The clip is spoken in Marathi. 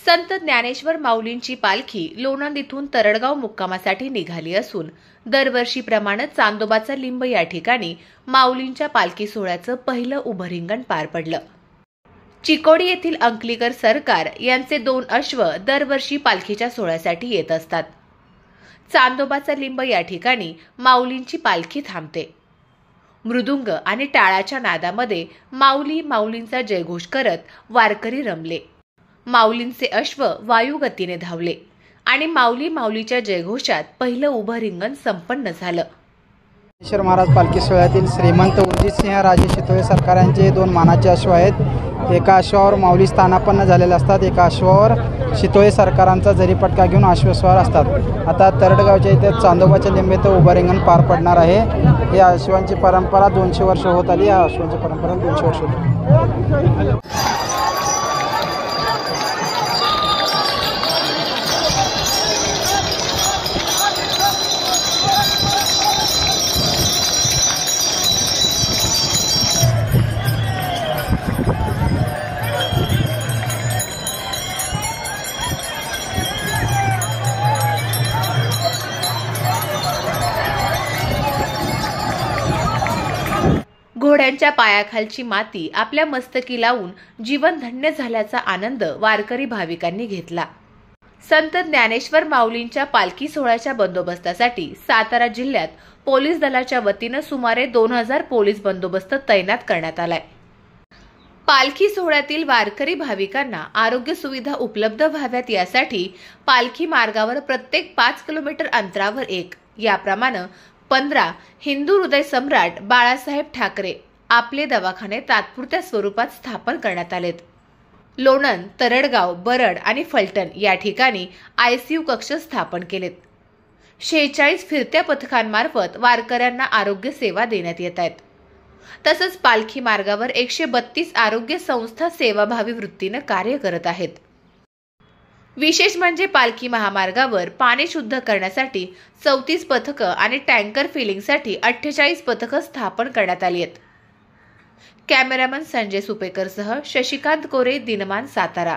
संत ज्ञानेश्वर माऊलींची पालखी लोणंद इथून तरडगाव मुक्कामासाठी निघाली असून दरवर्षीप्रमाणे चांदोबाचा लिंब या ठिकाणी माऊलींच्या पालखी सोहळ्याचं पहिलं उभं रिंगण पार पडलं। चिकोडी येथील अंकलीकर सरकार यांचे 2 अश्व दरवर्षी पालखीच्या सोहळ्यासाठी येत असतात। चांदोबाचा लिंब या ठिकाणी माऊलींची पालखी थांबते। मृदुंग आणि टाळाच्या नादामध्ये माऊली माऊलींचा जयघोष करत वारकरी रमले। माऊलींचे अश्व वायुगतीने धावले आणि माऊली माऊलीच्या जयघोषात पहिलं उभं रिंगण संपन्न झालं। ज्ञानेश्वर महाराज पालखी सोहळ्यातील श्रीमंत उर्जितसिंह राजे शितोळे सरकार यांचे 2 मानाचे अश्व आहेत। एका अश्वावर माऊली स्थानापन्न झालेले असतात, एका अश्वावर शितोळे सरकारांचा जरीपटका घेऊन अश्वस्वार असतात। आता तरडगावच्या इथे चांदोबाच्या लिंब येथे उभं रिंगण पार पडणार आहे। या अश्वांची परंपरा 200 वर्ष होत आली। या अश्वांची परंपरा 200 वर्ष होती। घोड्यांच्या पायाखालची माती आपल्या मस्तकी लावून जीवन धन्य झाल्याचा आनंद वारकरी भाविकांनी घेतला। संत ज्ञानेश्वर माऊलींच्या पालखी सोहळ्याच्या बंदोबस्तासाठी सातारा जिल्ह्यात पोलीस दलाच्या वतीनं सुमारे 2000 पोलीस बंदोबस्त तैनात करण्यात आलाय। पालखी सोहळ्यातील वारकरी भाविकांना आरोग्य सुविधा उपलब्ध व्हाव्यात यासाठी पालखी मार्गावर प्रत्येक 5 किलोमीटर अंतरावर एक याप्रमाणे 15 हिंदू हृदय सम्राट बाळासाहेब ठाकरे आपले दवाखाने तात्पुरत्या स्वरूपात स्थापन करण्यात आलेत। लोणंद, तरडगाव, बरड आणि फलटण या ठिकाणी ICU कक्ष स्थापन केलेत। 46 फिरत्या पथकांमार्फत वारकऱ्यांना आरोग्य सेवा देण्यात येत आहेत। तसंच पालखी मार्गावर 132 आरोग्य संस्था सेवाभावी वृत्तीने कार्य करत आहेत। विशेष म्हणजे पालखी महामार्गावर पाणी शुद्ध करण्यासाठी 34 पथकं आणि टँकर फिलिंगसाठी 48 पथकं स्थापन करण्यात आली आहेत। कॅमेरामन संजय सुपेकरसह शशिकांत कोरे, दिनमान, सातारा।